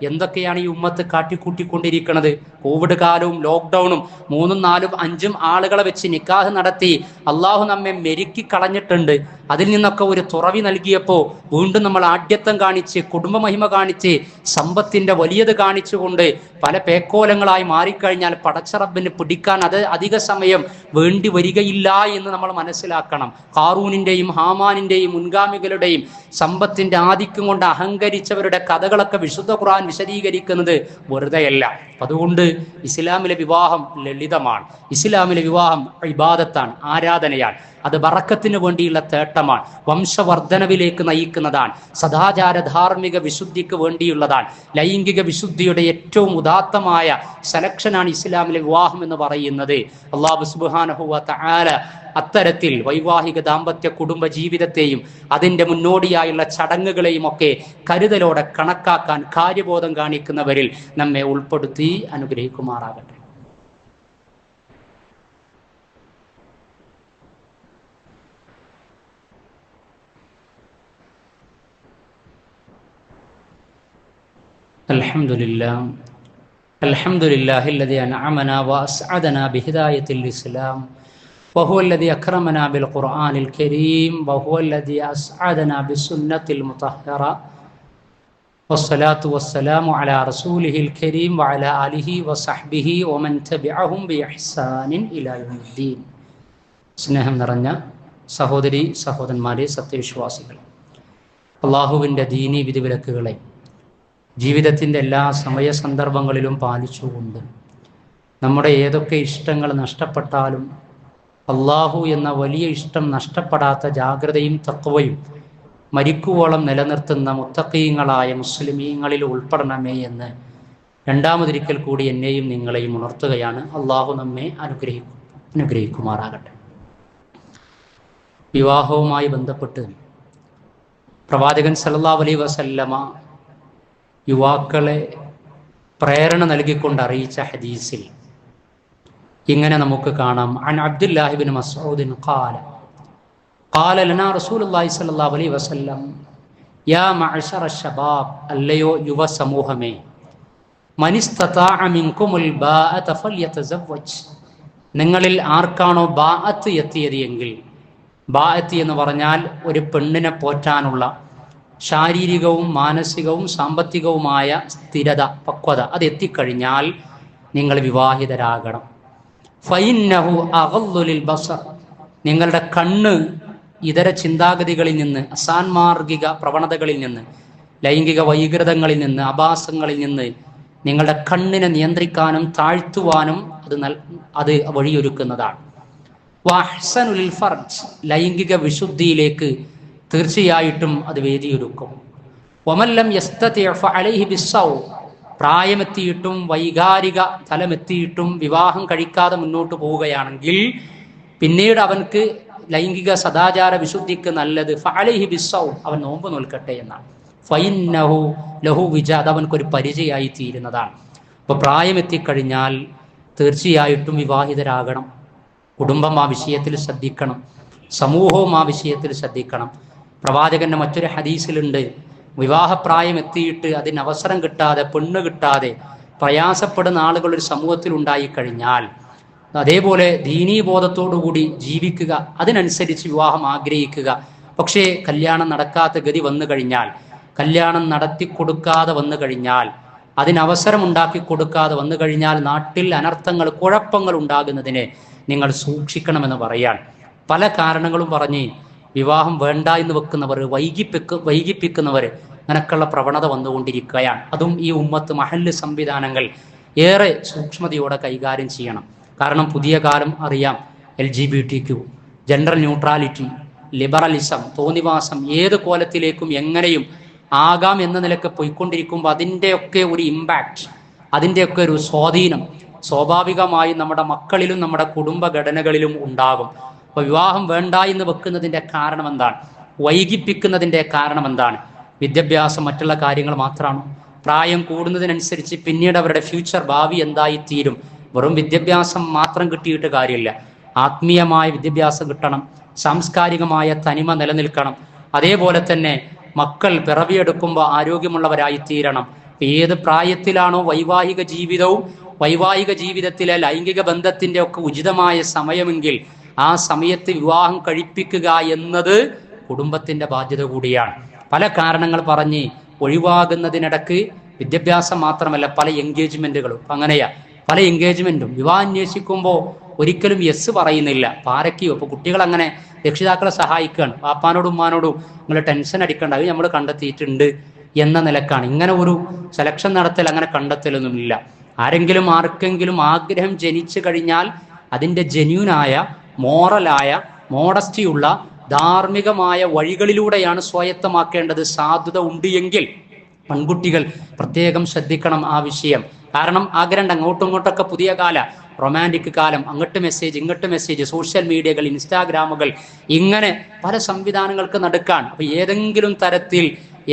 എന്തൊക്കെയാണ് ഈ ഉമ്മത്ത് കാട്ടിക്കൂട്ടിക്കൊണ്ടിരിക്കുന്നത്? കോവിഡ് കാലവും ലോക്ക്ഡൗണും 3, 4, 5 ആളുകളെ വെച്ച് നിക്കാഹ് നടത്തി അള്ളാഹു നമ്മെ മെരുക്കി കളഞ്ഞിട്ടുണ്ട്. അതിൽ നിന്നൊക്കെ ഒരു തുറവി നൽകിയപ്പോൾ വീണ്ടും നമ്മൾ ആഢ്യത്വം കാണിച്ച്, കുടുംബ മഹിമ കാണിച്ച്, സമ്പത്തിന്റെ വലിയത് കാണിച്ചുകൊണ്ട് പല പേക്കോലങ്ങളായി മാറിക്കഴിഞ്ഞാൽ പടച്ചറബിന് പിടിക്കാൻ അധിക സമയം വേണ്ടി വരികയില്ല എന്ന് നമ്മൾ മനസ്സിലാക്കണം. ഖാറൂനിന്റെയും ഹാമാനിന്റെയും മുൻഗാമികളുടെയും സമ്പത്തിന്റെ ആധിക്യം കൊണ്ട് അഹങ്കരിച്ചവരുടെ കഥകളൊക്കെ വിശുദ്ധ ഖുർആൻ വിശദീകരിക്കുന്നത് വെറുതെയല്ല. അതുകൊണ്ട് ഇസ്ലാമിലെ വിവാഹം ലളിതമാണ്. ഇസ്ലാമിലെ വിവാഹം ഇബാദത്താണ്, ആരാധനയാണ്. അത് ബറക്കത്തിന് വേണ്ടിയുള്ള തേട്ടമാണ്, വംശവർദ്ധനവിലേക്ക് നയിക്കുന്നതാണ്, സദാചാര ധാർമ്മിക വിശുദ്ധിക്ക് വേണ്ടിയുള്ളതാണ്. ലൈംഗിക വിശുദ്ധിയുടെ ഏറ്റവും ഉദാത്തമായ സെലക്ഷനാണ് ഇസ്ലാമിലെ വിവാഹം എന്ന് പറയുന്നത്. അല്ലാഹു സുബ്ഹാനഹു വ തആല അത്തരത്തിൽ വൈവാഹിക ദാമ്പത്യ കുടുംബ ജീവിതത്തെയും അതിൻ്റെ മുന്നോടിയായുള്ള ചടങ്ങുകളെയും ഒക്കെ കരുതലോടെ കണക്കാക്കാൻ കാര്യബോധം കാണിക്കുന്നവരിൽ നമ്മെ ഉൾപ്പെടുത്തി അനുഗ്രഹിക്കുമാറാകട്ടെ. അൽഹംദുലില്ലാഹി الذي أنعمنا وأسعدنا بهداية الإسلام وهو الذي أكرمنا بالقرآن الكريم وهو الذي أسعدنا بالسنة المطهرة والصلاة والسلام على رسوله الكريم وعلى آله وصحبه ومن تبعهم بإحسان إلى يوم الدين. സ്നേഹം നിറഞ്ഞ സഹോദരി സഹോദരന്മാരെ, സത്യവിശ്വാസികൾ, അള്ളാഹുവിൻ്റെ ദീനി വിധിവിലക്കുകളെ ജീവിതത്തിൻ്റെ എല്ലാ സമയ സന്ദർഭങ്ങളിലും പാലിച്ചുകൊണ്ട് നമ്മുടെ ഏതൊക്കെ ഇഷ്ടങ്ങൾ നഷ്ടപ്പെട്ടാലും അള്ളാഹു എന്ന വലിയ ഇഷ്ടം നഷ്ടപ്പെടാത്ത ജാഗ്രതയും തഖ്വയും മരിക്കുവോളം നിലനിർത്തുന്ന മുത്തഖീങ്ങളായ മുസ്ലിമീങ്ങളിൽ ഉൾപ്പെടണമേ എന്ന് രണ്ടാമതൊരിക്കൽ കൂടി എന്നെയും നിങ്ങളെയും ഉണർത്തുകയാണ്. അള്ളാഹു നമ്മെ അനുഗ്രഹിക്കുമാറാകട്ടെ. വിവാഹവുമായി ബന്ധപ്പെട്ട് പ്രവാചകൻ സല്ലല്ലാഹു അലൈഹി വസല്ലമ യുവാക്കളെ പ്രേരണ നൽകിക്കൊണ്ട് അറിയിച്ച ഹദീസിൽ ഇങ്ങനെ നമുക്ക് കാണാം. അൻ അബ്ദുല്ലാഹി ഇബ്നു മസ്ഊദ് ഖാല ഖാല ലനാ റസൂലുള്ളാഹി സ്വല്ലല്ലാഹു അലൈഹി വസല്ലം യാ മഅ്ശറ ശബാബ്, അല്ലയോ യുവ സമൂഹമേ, മനിസ്തതാഅ മിൻകുമുൽ ബാഅത ഫൽയതസവ്വജ്, നിങ്ങളിൽ ആർക്കാണോ ബാഅത്ത് എത്തിയത് എങ്കിൽ, ബാഅത്ത് എന്ന് പറഞ്ഞാൽ ഒരു പെണ്ണിനെ പോറ്റാനുള്ള ശാരീരികവും മാനസികവും സാമ്പത്തികവുമായ സ്ഥിരത, പക്വത, അത് എത്തിക്കഴിഞ്ഞാൽ നിങ്ങൾ വിവാഹിതരാകണം. ഫഇന്നഹു അഗള്ളു ലിൽ ബസർ, നിങ്ങളുടെ കണ്ണ് ഇതര ചിന്താഗതികളിൽ നിന്ന്, അസാൻമാർഗിക പ്രവണതകളിൽ നിന്ന്, ലൈംഗിക വൈകൃതങ്ങളിൽ നിന്ന്, ആഭാസങ്ങളിൽ നിന്ന് നിങ്ങളുടെ കണ്ണിനെ നിയന്ത്രിക്കാനും താഴ്ത്തുവാനും അത് വഴിയൊരുക്കുന്നതാണ്. വഅഹ്സനുൽ ഫർജ്, ലൈംഗിക വിശുദ്ധിയിലേക്ക് തീർച്ചയായിട്ടും അത് വേദിയൊരുക്കും. വമല്ലം യസ്തതി ഫഅലൈഹി ബിസ്സൗം, പ്രായമെത്തിയിട്ടും വൈകാരിക തലമെത്തിയിട്ടും വിവാഹം കഴിക്കാതെ മുന്നോട്ട് പോവുകയാണെങ്കിൽ പിന്നീട് അവൻക്ക് ലൈംഗിക സദാചാര വിശുദ്ധിക്ക് നല്ലത് ഫഅലൈഹി ബിസ്സൗം, അവൻ നോമ്പ് നോൽക്കട്ടെ എന്നാണ്. ഫഇന്നഹു ലഹു വിജാ, അത് അവൻക്കൊരു പരിചയായി തീരുന്നതാണ്. അപ്പോൾ പ്രായമെത്തിക്കഴിഞ്ഞാൽ തീർച്ചയായിട്ടും വിവാഹിതരാകണം. കുടുംബം ആ വിഷയത്തിൽ ശ്രദ്ധിക്കണം, സമൂഹവും ആ വിഷയത്തിൽ ശ്രദ്ധിക്കണം. പ്രവാചകന്റെ മറ്റൊരു ഹദീസിലുണ്ട്, വിവാഹപ്രായം എത്തിയിട്ട് അതിന് അവസരം കിട്ടാതെ, പെണ്ണ് കിട്ടാതെ പ്രയാസപ്പെടുന്ന ആളുകൾ ഒരു സമൂഹത്തിൽ ഉണ്ടായിക്കഴിഞ്ഞാൽ അതേപോലെ ദീനീബോധത്തോടുകൂടി ജീവിക്കുക, അതിനനുസരിച്ച് വിവാഹം ആഗ്രഹിക്കുക. പക്ഷേ കല്യാണം നടക്കാത്ത ഗതി വന്നു കഴിഞ്ഞാൽ, കല്യാണം നടത്തി കൊടുക്കാതെ വന്നു കഴിഞ്ഞാൽ, അതിനവസരം ഉണ്ടാക്കി കൊടുക്കാതെ വന്നു കഴിഞ്ഞാൽ നാട്ടിൽ അനർത്ഥങ്ങൾ, കുഴപ്പങ്ങൾ ഉണ്ടാകുന്നതിനെ നിങ്ങൾ സൂക്ഷിക്കണമെന്ന് പറയാൻ പല കാരണങ്ങളും പറഞ്ഞ് വിവാഹം വേണ്ട എന്ന് വെക്കുന്നവർ, വൈകിപ്പിക്കുന്നവർ, അങ്ങനൊക്കെയുള്ള പ്രവണത വന്നുകൊണ്ടിരിക്കുകയാണ്. അതും ഈ ഉമ്മത്ത് മഹല്ല് സംവിധാനങ്ങൾ ഏറെ സൂക്ഷ്മതയോടെ കൈകാര്യം ചെയ്യണം. കാരണം പുതിയ കാലം അറിയാം, LGBTQ, ജെൻഡർ ന്യൂട്രാലിറ്റി, ലിബറലിസം, തോന്നിവാസം ഏത് കോലത്തിലേക്കും എങ്ങനെയും ആകാം എന്ന നിലക്ക് പോയിക്കൊണ്ടിരിക്കുമ്പോൾ അതിൻ്റെയൊക്കെ ഒരു ഇമ്പാക്റ്റ്, അതിൻ്റെയൊക്കെ ഒരു സ്വാധീനം സ്വാഭാവികമായും നമ്മുടെ മക്കളിലും നമ്മുടെ കുടുംബഘടനകളിലും ഉണ്ടാകും. അപ്പോൾ വിവാഹം വേണ്ട എന്ന് വെക്കുന്നതിൻ്റെ കാരണം എന്താണ്? വൈകിപ്പിക്കുന്നതിൻ്റെ കാരണം എന്താണ്? വിദ്യാഭ്യാസം, മറ്റുള്ള കാര്യങ്ങൾ മാത്രമാണ്? പ്രായം കൂടുന്നതിനനുസരിച്ച് പിന്നീട് അവരുടെ ഫ്യൂച്ചർ, ഭാവി എന്തായിത്തീരും? വെറും വിദ്യാഭ്യാസം മാത്രം കിട്ടിയിട്ട് കാര്യമില്ല. ആത്മീയമായ വിദ്യാഭ്യാസം കിട്ടണം, സാംസ്കാരികമായ തനിമ നിലനിൽക്കണം. അതേപോലെ തന്നെ മക്കൾ പിറവിയെടുക്കുമ്പോൾ ആരോഗ്യമുള്ളവരായി തീരണം. ഏത് പ്രായത്തിലാണോ വൈവാഹിക ജീവിതവും വൈവാഹിക ജീവിതത്തിലെ ലൈംഗിക ബന്ധത്തിന്റെ ഒക്കെ ഉചിതമായ സമയമെങ്കിൽ ആ സമയത്ത് വിവാഹം കഴിപ്പിക്കുക എന്നത് കുടുംബത്തിന്റെ ബാധ്യത കൂടിയാണ്. പല കാരണങ്ങൾ പറഞ്ഞ് ഒഴിവാകുന്നതിനിടക്ക് വിദ്യാഭ്യാസം മാത്രമല്ല, പല എൻഗേജ്മെന്റുകളും അങ്ങനെയാ. പല എൻഗേജ്മെന്റും വിവാഹം അന്വേഷിക്കുമ്പോൾ ഒരിക്കലും യെസ് പറയുന്നില്ല, പാരയ്ക്കോ. അപ്പോൾ കുട്ടികൾ അങ്ങനെ രക്ഷിതാക്കളെ സഹായിക്കുകയാണ്, പാപ്പാനോടും ഉമ്മാനോടും നിങ്ങൾ ടെൻഷൻ അടിക്കേണ്ട, അത് നമ്മൾ കണ്ടെത്തിയിട്ടുണ്ട് എന്ന നിലക്കാണ്. ഇങ്ങനെ ഒരു സെലക്ഷൻ നടത്തൽ, അങ്ങനെ കണ്ടെത്തലൊന്നുമില്ല. ആരെങ്കിലും ആർക്കെങ്കിലും ആഗ്രഹം ജനിച്ചു കഴിഞ്ഞാൽ അതിൻ്റെ ജെന്യൂനായ, മോറലായ, മോഡസ്റ്റിയുള്ള, ധാർമ്മികമായ വഴികളിലൂടെയാണ് സ്വായത്തമാക്കേണ്ടത്. സാധുത ഉണ്ട് എങ്കിൽ പെൺകുട്ടികൾ പ്രത്യേകം ശ്രദ്ധിക്കണം ആ വിഷയം. കാരണം ആഗ്രഹം അങ്ങോട്ടും ഇങ്ങോട്ടൊക്കെ പുതിയ കാല, റൊമാൻറ്റിക് കാലം, അങ്ങോട്ട് മെസ്സേജ് ഇങ്ങോട്ട് മെസ്സേജ്, സോഷ്യൽ മീഡിയകൾ, ഇൻസ്റ്റാഗ്രാമുകൾ, ഇങ്ങനെ പല സംവിധാനങ്ങൾക്ക് നടുക്കാൻ. അപ്പൊ ഏതെങ്കിലും തരത്തിൽ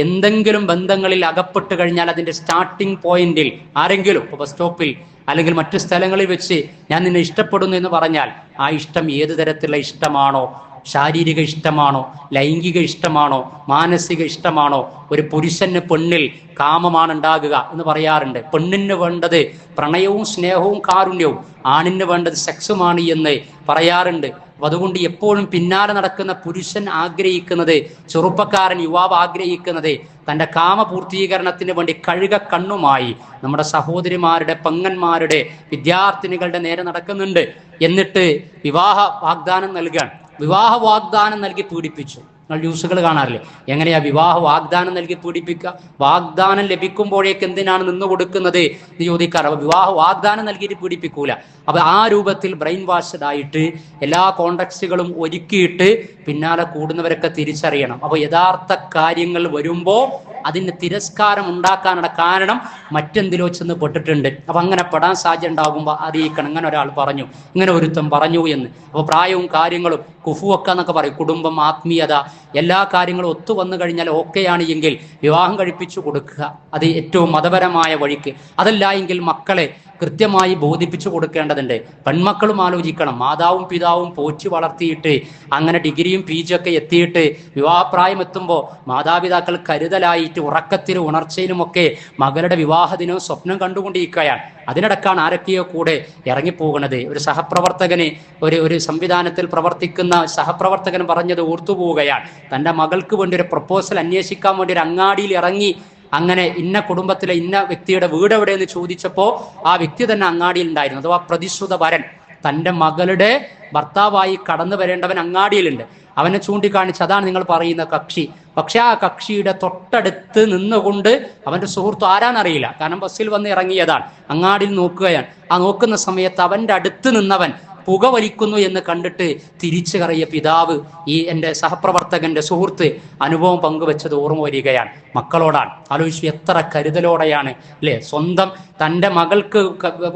എന്തെങ്കിലും ബന്ധങ്ങളിൽ അകപ്പെട്ട് കഴിഞ്ഞാൽ അതിന്റെ സ്റ്റാർട്ടിംഗ് പോയിന്റിൽ ആരെങ്കിലും ബസ് സ്റ്റോപ്പിൽ അല്ലെങ്കിൽ മറ്റു സ്ഥലങ്ങളിൽ വെച്ച് ഞാൻ നിന്നെ ഇഷ്ടപ്പെടുന്നു എന്ന് പറഞ്ഞാൽ ആ ഇഷ്ടം ഏത് തരത്തിലുള്ള ഇഷ്ടമാണോ, ശാരീരിക ഇഷ്ടമാണോ, ലൈംഗിക ഇഷ്ടമാണോ, മാനസിക ഇഷ്ടമാണോ? ഒരു പുരുഷന് പെണ്ണിൽ കാമമാണ് ഉണ്ടാകുക എന്ന് പറയാറുണ്ട്. പെണ്ണിന് വേണ്ടത് പ്രണയവും സ്നേഹവും കാരുണ്യവും, ആണിന് വേണ്ടത് സെക്സുമാണ് എന്ന് പറയാറുണ്ട്. അപ്പൊ അതുകൊണ്ട് എപ്പോഴും പിന്നാലെ നടക്കുന്ന പുരുഷൻ ആഗ്രഹിക്കുന്നത്, ചെറുപ്പക്കാരൻ യുവാവ് ആഗ്രഹിക്കുന്നത് തൻ്റെ കാമപൂർത്തീകരണത്തിന് വേണ്ടി കഴുക കണ്ണുമായി നമ്മുടെ സഹോദരിമാരുടെ, പെങ്ങന്മാരുടെ, വിദ്യാർത്ഥിനികളുടെ നേരെ നടക്കുന്നുണ്ട്. എന്നിട്ട് വിവാഹ വാഗ്ദാനം നൽകാൻ, വിവാഹ വാഗ്ദാനം നൽകി പീഡിപ്പിച്ചു. നിങ്ങൾ ന്യൂസുകൾ കാണാറില്ലേ? എങ്ങനെയാ വിവാഹ വാഗ്ദാനം നൽകി പീഡിപ്പിക്കുക? വാഗ്ദാനം ലഭിക്കുമ്പോഴേക്ക് എന്തിനാണ് നിന്ന് കൊടുക്കുന്നത് എന്ന് ചോദിക്കാറ്. അപ്പൊ വിവാഹ വാഗ്ദാനം നൽകിയിട്ട് പീഡിപ്പിക്കൂല. അപ്പൊ ആ രൂപത്തിൽ ബ്രെയിൻ വാഷ്ഡ് ആയിട്ട് എല്ലാ കോണ്ടക്സ്റ്റുകളും ഒരുക്കിയിട്ട് പിന്നാലെ കൂടുന്നവരൊക്കെ തിരിച്ചറിയണം. അപ്പൊ യഥാർത്ഥ കാര്യങ്ങൾ വരുമ്പോ അതിന് തിരസ്കാരം ഉണ്ടാക്കാനുള്ള കാരണം മറ്റെന്തിലോ ചെന്ന് പെട്ടിട്ടുണ്ട്. അപ്പൊ അങ്ങനെ പെടാൻ സാധ്യത ഉണ്ടാകുമ്പോൾ അറിയിക്കണം, ഇങ്ങനെ ഒരാൾ പറഞ്ഞു, ഇങ്ങനെ ഒരുത്തം പറഞ്ഞു എന്ന്. അപ്പൊ പ്രായവും കാര്യങ്ങളും കുഫുവൊക്കെ എന്നൊക്കെ പറയും. കുടുംബം, ആത്മീയത, എല്ലാ കാര്യങ്ങളും ഒത്തു വന്നു കഴിഞ്ഞാൽ ഓക്കെയാണ് എങ്കിൽ വിവാഹം കഴിപ്പിച്ചു കൊടുക്കുക, അത് ഏറ്റവും മതപരമായ വഴിക്ക്. അതല്ല എങ്കിൽ മക്കളെ കൃത്യമായി ബോധിപ്പിച്ചു കൊടുക്കേണ്ടതുണ്ട്. പെൺമക്കളും ആലോചിക്കണം. മാതാവും പിതാവും പോറ്റി വളർത്തിയിട്ട് അങ്ങനെ ഡിഗ്രിയും PG ഒക്കെ എത്തിയിട്ട് വിവാഹപ്രായം എത്തുമ്പോൾ മാതാപിതാക്കൾ കരുതലായിട്ട് ഉറക്കത്തിലും ഉണർച്ചയിലുമൊക്കെ മകളുടെ വിവാഹദിനവും സ്വപ്നം കണ്ടുകൊണ്ടിരിക്കുകയാണ്. അതിനിടക്കാണ് ആരൊക്കെയോ കൂടെ ഇറങ്ങിപ്പോകുന്നത്. ഒരു സഹപ്രവർത്തകന് ഒരു സംവിധാനത്തിൽ പ്രവർത്തിക്കുന്ന സഹപ്രവർത്തകൻ പറഞ്ഞത് ഓർത്തുപോവുകയാണ്. തൻ്റെ മകൾക്ക് വേണ്ടി ഒരു പ്രപ്പോസൽ അന്വേഷിക്കാൻ വേണ്ടി ഒരു അങ്ങാടിയിൽ ഇറങ്ങി. അങ്ങനെ ഇന്ന കുടുംബത്തിലെ ഇന്ന വ്യക്തിയുടെ വീട് എവിടെയെന്ന് ചോദിച്ചപ്പോൾ ആ വ്യക്തി തന്നെ അങ്ങാടിയിൽ ഉണ്ടായിരുന്നു. അഥവാ പ്രതിശ്രുത വരൻ, തൻ്റെ മകളുടെ ഭർത്താവായി കടന്നു വരേണ്ടവൻ അങ്ങാടിയിലുണ്ട്. അവനെ ചൂണ്ടിക്കാണിച്ച് അതാണ് നിങ്ങൾ പറയുന്ന കക്ഷി. പക്ഷെ ആ കക്ഷിയുടെ തൊട്ടടുത്ത് നിന്നുകൊണ്ട് അവന്റെ സുഹൃത്ത് ആരാന്നറിയില്ല, കാരണം ബസ്സിൽ വന്ന് ഇറങ്ങിയതാണ്. അങ്ങാടിയിൽ നോക്കുകയാണ്. ആ നോക്കുന്ന സമയത്ത് അവന്റെ അടുത്ത് നിന്നവൻ പുക വലിക്കുന്നു എന്ന് കണ്ടിട്ട് തിരിച്ചു കറിയ പിതാവ് ഈ എൻ്റെ സഹപ്രവർത്തകന്റെ സുഹൃത്ത് അനുഭവം പങ്കുവെച്ചത് ഓർമ്മ വരികയാണ്. മക്കളോടാണ്. ആലോചിച്ചു എത്ര കരുതലോടെയാണ് അല്ലെ സ്വന്തം തൻ്റെ മകൾക്ക്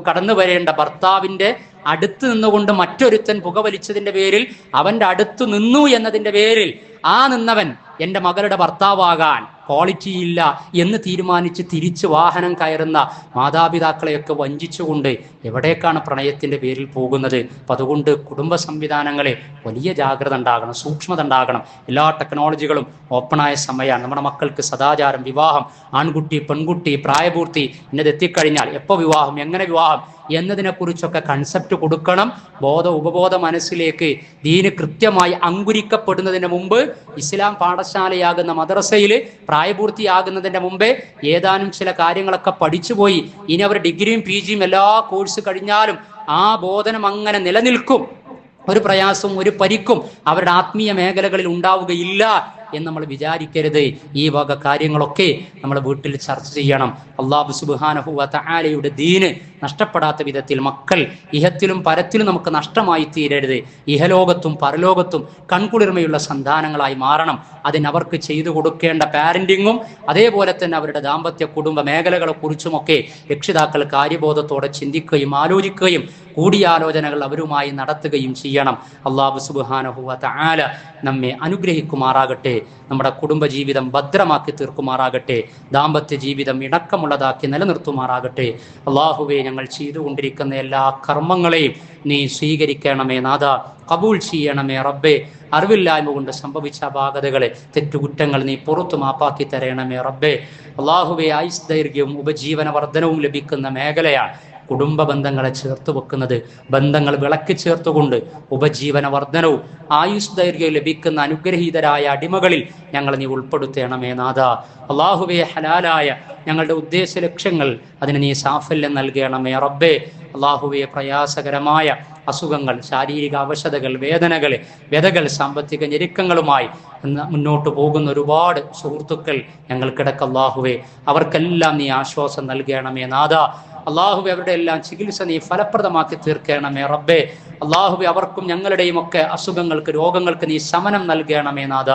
കടന്നു വരേണ്ട ഭർത്താവിന്റെ അടുത്ത് നിന്നുകൊണ്ട് മറ്റൊരുത്തൻ പുകവലിച്ചതിന്റെ പേരിൽ അവന്റെ അടുത്ത് നിന്നു എന്നതിന്റെ പേരിൽ ആ നിന്നവൻ എൻ്റെ മകളുടെ ഭർത്താവാകാൻ ക്വാളിറ്റി ഇല്ല എന്ന് തീരുമാനിച്ച് തിരിച്ച് വാഹനം കയറുന്ന മാതാപിതാക്കളെയൊക്കെ വഞ്ചിച്ചുകൊണ്ട് എവിടേക്കാണ് പ്രണയത്തിന്റെ പേരിൽ പോകുന്നത്? അപ്പം അതുകൊണ്ട് കുടുംബ സംവിധാനങ്ങളെ വലിയ ജാഗ്രത ഉണ്ടാകണം, സൂക്ഷ്മത ഉണ്ടാകണം. എല്ലാ ടെക്നോളജികളും ഓപ്പണായ സമയമാണ്. നമ്മുടെ മക്കൾക്ക് സദാചാരം, വിവാഹം, ആൺകുട്ടി പെൺകുട്ടി പ്രായപൂർത്തി ഇന്നത് എത്തിക്കഴിഞ്ഞാൽ എപ്പോൾ വിവാഹം, എങ്ങനെ വിവാഹം എന്നതിനെക്കുറിച്ചൊക്കെ കൺസെപ്റ്റ് കൊടുക്കണം. ഉപബോധ മനസ്സിലേക്ക് ദീന് കൃത്യമായി അങ്കുരിക്കപ്പെടുന്നതിന് മുമ്പ് ഇസ്ലാം പാഠശാലയാകുന്ന മദ്രസയിൽ പ്രായപൂർത്തിയാകുന്നതിന്റെ മുമ്പേ ഏതാനും ചില കാര്യങ്ങളൊക്കെ പഠിച്ചുപോയി. ഇനി അവർ ഡിഗ്രിയും PGയും എല്ലാ കോഴ്സ് കഴിഞ്ഞാലും ആ ബോധനം അങ്ങനെ നിലനിൽക്കും. ഒരു പ്രയാസവും ഒരു പരിക്കും അവരുടെ ആത്മീയ മേഖലകളിൽ ഉണ്ടാവുകയില്ല എന്ന് നമ്മൾ വിചാരിക്കരുത്. ഈ വക കാര്യങ്ങളൊക്കെ നമ്മൾ വീട്ടിൽ ചർച്ച ചെയ്യണം. അല്ലാഹു സുബ്ഹാനഹു വ തആലയുടെ ദീന് നഷ്ടപ്പെടാത്ത വിധത്തിൽ മക്കൾ ഇഹത്തിലും പരത്തിലും നമുക്ക് നഷ്ടമായി തീരരുത്. ഇഹലോകത്തും പരലോകത്തും കൺകുളിർമയുള്ള സന്താനങ്ങളായി മാറണം. അതിനവർക്ക് ചെയ്തു കൊടുക്കേണ്ട പാരന്റിങ്ങും അതേപോലെ തന്നെ അവരുടെ ദാമ്പത്യ കുടുംബ മേഖലകളെ കുറിച്ചുമൊക്കെ രക്ഷിതാക്കൾ കാര്യബോധത്തോടെ ചിന്തിക്കുകയും ആലോചിക്കുകയും കൂടിയാലോചനകൾ അവരുമായി നടത്തുകയും ചെയ്യണം. അല്ലാഹു സുബ്ഹാനഹു വ തആല നമ്മെ അനുഗ്രഹിക്കുമാറാകട്ടെ. നമ്മുടെ കുടുംബജീവിതം ഭദ്രമാക്കി തീർക്കുമാറാകട്ടെ. ദാമ്പത്യ ജീവിതം ഇണക്കമുള്ളതാക്കി നിലനിർത്തുമാറാകട്ടെ. അള്ളാഹുവേ, ഞങ്ങൾ ചെയ്തുകൊണ്ടിരിക്കുന്ന എല്ലാ കർമ്മങ്ങളെയും നീ സ്വീകരിക്കണമേ നാഥ, കബൂൾ ചെയ്യണമേ റബ്ബേ. അറിവില്ലായ്മ കൊണ്ട് സംഭവിച്ച അപാകതകളെ, തെറ്റുകുറ്റങ്ങൾ നീ പുറത്തു മാപ്പാക്കി തരണമേ റബ്ബേ. അള്ളാഹുവേ, ആയുസ് ദൈർഘ്യവും ഉപജീവന വർധനവും ലഭിക്കുന്ന മേഖലയാണ് കുടുംബ ബന്ധങ്ങളെ ചേർത്ത് വെക്കുന്നത്. ബന്ധങ്ങൾ വിളക്കി ചേർത്തുകൊണ്ട് ഉപജീവന വർധനവും ആയുസ് ദൈർഘ്യം ലഭിക്കുന്ന അനുഗ്രഹീതരായ അടിമകളിൽ ഞങ്ങൾ നീ ഉൾപ്പെടുത്തണമേ നാഥ. അള്ളാഹുവേ, ഹലാലായ ഞങ്ങളുടെ ഉദ്ദേശ ലക്ഷ്യങ്ങൾ അതിന് നീ സാഫല്യം നൽകണമേ റബ്ബേ. അള്ളാഹുവേ, പ്രയാസകരമായ അസുഖങ്ങൾ, ശാരീരിക അവശതകൾ, വ്യതകൾ, സാമ്പത്തിക ഞെരുക്കങ്ങളുമായി മുന്നോട്ട് പോകുന്ന ഒരുപാട് സുഹൃത്തുക്കൾ ഞങ്ങൾക്കിടക്ക് അള്ളാഹുവേ, അവർക്കെല്ലാം നീ ആശ്വാസം നൽകണമേ നാഥ. അള്ളാഹുവെ, അവരുടെ എല്ലാം ചികിത്സ നീ ഫലപ്രദമാക്കി തീർക്കണമേ റബ്ബേ. അള്ളാഹുവെ, അവർക്കും ഞങ്ങളുടെയും ഒക്കെ അസുഖങ്ങൾക്ക്, രോഗങ്ങൾക്ക് നീ ശമനം നൽകണമേ നാഥ.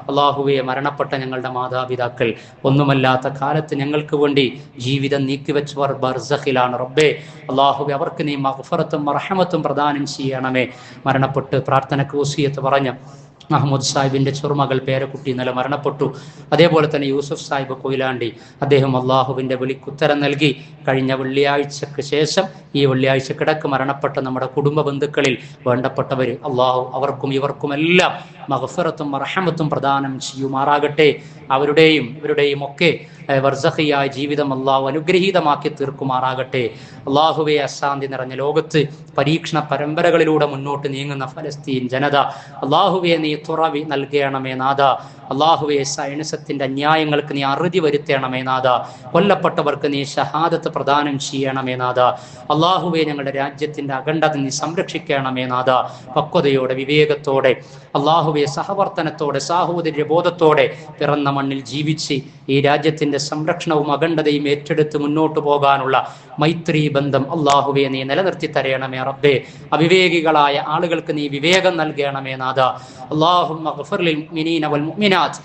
അള്ളാഹുവെ, മരണപ്പെട്ട ഞങ്ങളുടെ മാതാപിതാക്കൾ ഒന്നുമല്ലാത്ത കാലത്ത് ഞങ്ങൾക്ക് വേണ്ടി ജീവിതം നീക്കിവെച്ചവർ ബർസഖിലാണ് റബ്ബേ. അള്ളാഹുവെ, അവർക്ക് നീ മഗ്ഫിറത്തും മർഹമത്തും പ്രദാനം ചെയ്യണമേ. മരണപ്പെട്ട് പ്രാർത്ഥനക്ക് വസിയത്ത് പറഞ്ഞ മഹമ്മദ് സാഹിബിന്റെ ചെറുമകൾ പേരക്കുട്ടി ഇന്നലെ മരണപ്പെട്ടു. അതേപോലെ തന്നെ യൂസുഫ് സാഹിബ് കൊയിലാണ്ടി, അദ്ദേഹം അള്ളാഹുവിന്റെ വിളിക്കുത്തരം നൽകി കഴിഞ്ഞ വെള്ളിയാഴ്ചക്ക് ശേഷം ഈ വെള്ളിയാഴ്ച കിടക്ക് മരണപ്പെട്ട നമ്മുടെ കുടുംബ ബന്ധുക്കളിൽ വേണ്ടപ്പെട്ടവർ അള്ളാഹു അവർക്കും ഇവർക്കുമെല്ലാം മഗ്ഫിറത്തും റഹ്മത്തും പ്രദാനം ചെയ്യുമാറാകട്ടെ. അവരുടെയും ഇവരുടെയും ഒക്കെ വർസഖിയായ ജീവിതം അള്ളാഹു അനുഗ്രഹീതമാക്കി തീർക്കുമാറാകട്ടെ. അള്ളാഹുവെ, അശാന്തി നിറഞ്ഞ ലോകത്ത് പരീക്ഷണ പരമ്പരകളിലൂടെ മുന്നോട്ട് നീങ്ങുന്ന ഫലസ്തീൻ ജനത അള്ളാഹുവെ, നീ തുറവി നൽകണമേ നാഥ. അള്ളാഹുവെ, സൈനിസത്തിന്റെ അന്യായങ്ങൾക്ക് നീ അറുതി വരുത്തണമേ നാഥ. കൊല്ലപ്പെട്ടവർക്ക് നീ ഷഹാദത്ത് പ്രദാനം ചെയ്യണമേ നാഥ. അള്ളാഹുവെ, ഞങ്ങളുടെ രാജ്യത്തിന്റെ അഖണ്ഡത നീ സംരക്ഷിക്കണമേ നാഥ. പക്വതയോടെ, വിവേകത്തോടെ, അള്ളാഹുവെ, സഹവർത്തനത്തോടെ, സാഹോദര്യബോധത്തോടെ പിറന്ന മണ്ണിൽ ജീവിച്ച് ഈ രാജ്യത്തിന്റെ സംരക്ഷണവും അഖണ്ഡതയും ഏറ്റെടുത്ത് മുന്നോട്ട് പോകാനുള്ള മൈത്രി ബന്ധം അള്ളാഹുവെ നീ നിലനിർത്തി തരയണമേ റബ്ബേ. അവിവേകികളായ ആളുകൾക്ക് നീ വിവേകം നൽകണമേ നാഥ. അല്ലാഹുമ്മ ഗ്ഫിർ ലിൽ മുഅ്മിനീന വൽ മുഅ്മിനാത്ത്